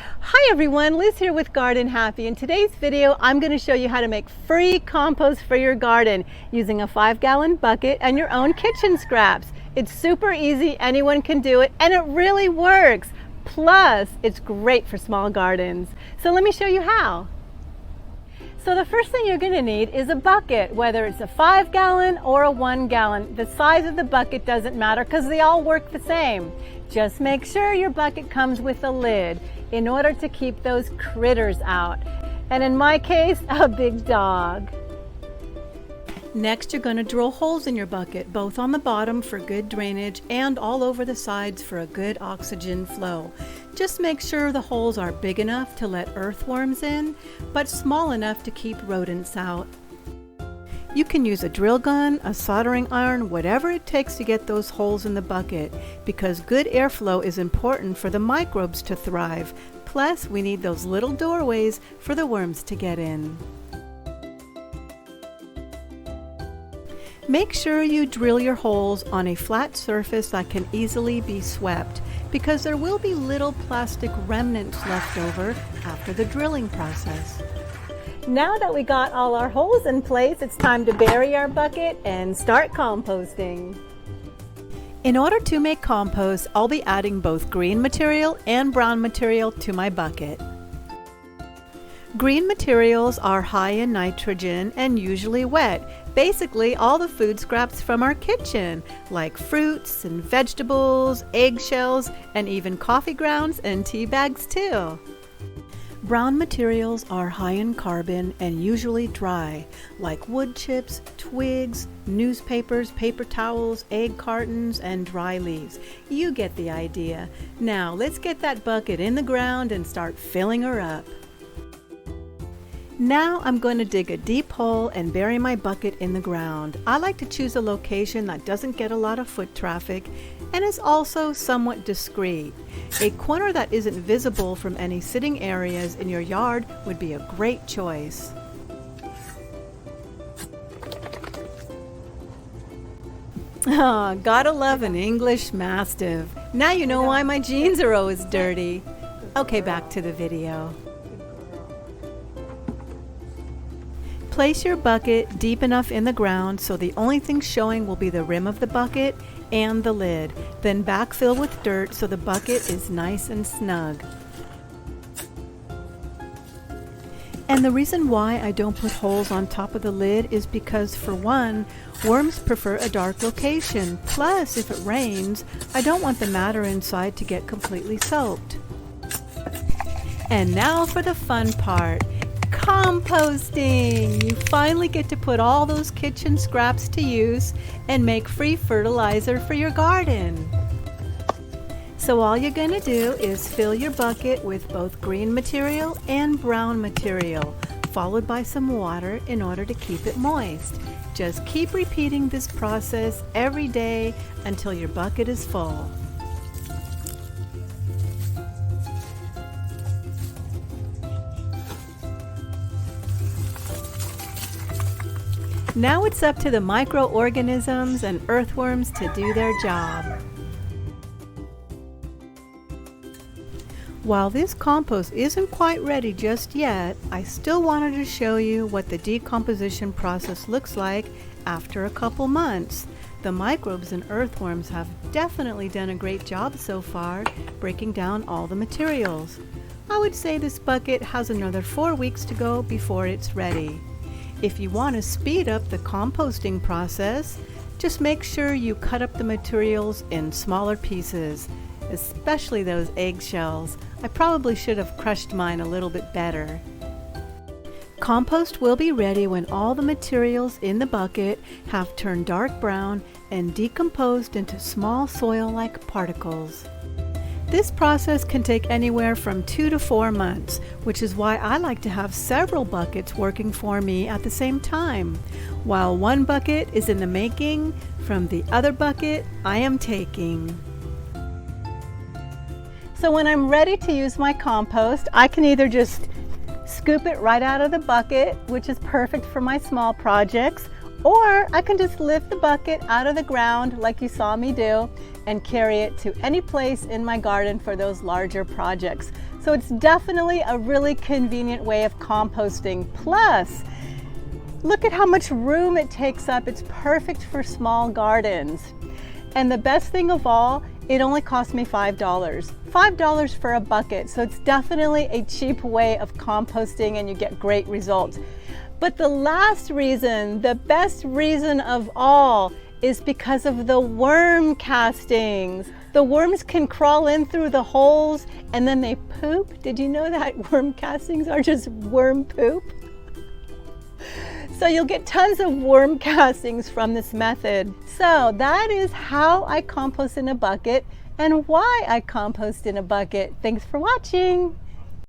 Hi everyone, Liz here with Garden Happy. In today's video, I'm going to show you how to make free compost for your garden using a 5-gallon bucket and your own kitchen scraps. It's super easy, anyone can do it, and it really works. Plus, it's great for small gardens. So let me show you how. So the first thing you're going to need is a bucket, whether it's a 5-gallon or a 1-gallon. The size of the bucket doesn't matter because they all work the same. Just make sure your bucket comes with a lid in order to keep those critters out. And in my case, a big dog. Next, you're going to drill holes in your bucket, both on the bottom for good drainage and all over the sides for a good oxygen flow. Just make sure the holes are big enough to let earthworms in, but small enough to keep rodents out. You can use a drill gun, a soldering iron, whatever it takes to get those holes in the bucket, because good airflow is important for the microbes to thrive. Plus, we need those little doorways for the worms to get in. Make sure you drill your holes on a flat surface that can easily be swept, because there will be little plastic remnants left over after the drilling process. Now that we got all our holes in place, it's time to bury our bucket and start composting. In order to make compost, I'll be adding both green material and brown material to my bucket. Green materials are high in nitrogen and usually wet. Basically, all the food scraps from our kitchen, like fruits and vegetables, eggshells, and even coffee grounds and tea bags too. Brown materials are high in carbon and usually dry, like wood chips, twigs, newspapers, paper towels, egg cartons, and dry leaves. You get the idea. Now let's get that bucket in the ground and start filling her up. Now I'm going to dig a deep hole and bury my bucket in the ground. I like to choose a location that doesn't get a lot of foot traffic and is also somewhat discreet. A corner that isn't visible from any sitting areas in your yard would be a great choice. Ah, gotta love an English Mastiff. Now you know why my jeans are always dirty. Okay, back to the video. Place your bucket deep enough in the ground so the only thing showing will be the rim of the bucket and the lid. Then backfill with dirt so the bucket is nice and snug. And the reason why I don't put holes on top of the lid is because, for one, worms prefer a dark location. Plus, if it rains, I don't want the matter inside to get completely soaked. And now for the fun part. Composting! You finally get to put all those kitchen scraps to use and make free fertilizer for your garden. So all you're going to do is fill your bucket with both green material and brown material, followed by some water in order to keep it moist. Just keep repeating this process every day until your bucket is full. Now it's up to the microorganisms and earthworms to do their job. While this compost isn't quite ready just yet, I still wanted to show you what the decomposition process looks like after a couple months. The microbes and earthworms have definitely done a great job so far, breaking down all the materials. I would say this bucket has another 4 weeks to go before it's ready. If you want to speed up the composting process, just make sure you cut up the materials in smaller pieces, especially those eggshells. I probably should have crushed mine a little bit better. Compost will be ready when all the materials in the bucket have turned dark brown and decomposed into small soil-like particles. This process can take anywhere from 2 to 4 months, which is why I like to have several buckets working for me at the same time. While one bucket is in the making, from the other bucket I am taking. So when I'm ready to use my compost, I can either just scoop it right out of the bucket, which is perfect for my small projects, or I can just lift the bucket out of the ground like you saw me do and carry it to any place in my garden for those larger projects. So it's definitely a really convenient way of composting. Plus, look at how much room it takes up. It's perfect for small gardens. And the best thing of all, it only cost me $5. $5 for a bucket. So it's definitely a cheap way of composting and you get great results. But the last reason, the best reason of all, is because of the worm castings. The worms can crawl in through the holes and then they poop. Did you know that worm castings are just worm poop? So you'll get tons of worm castings from this method. So that is how I compost in a bucket and why I compost in a bucket. Thanks for watching.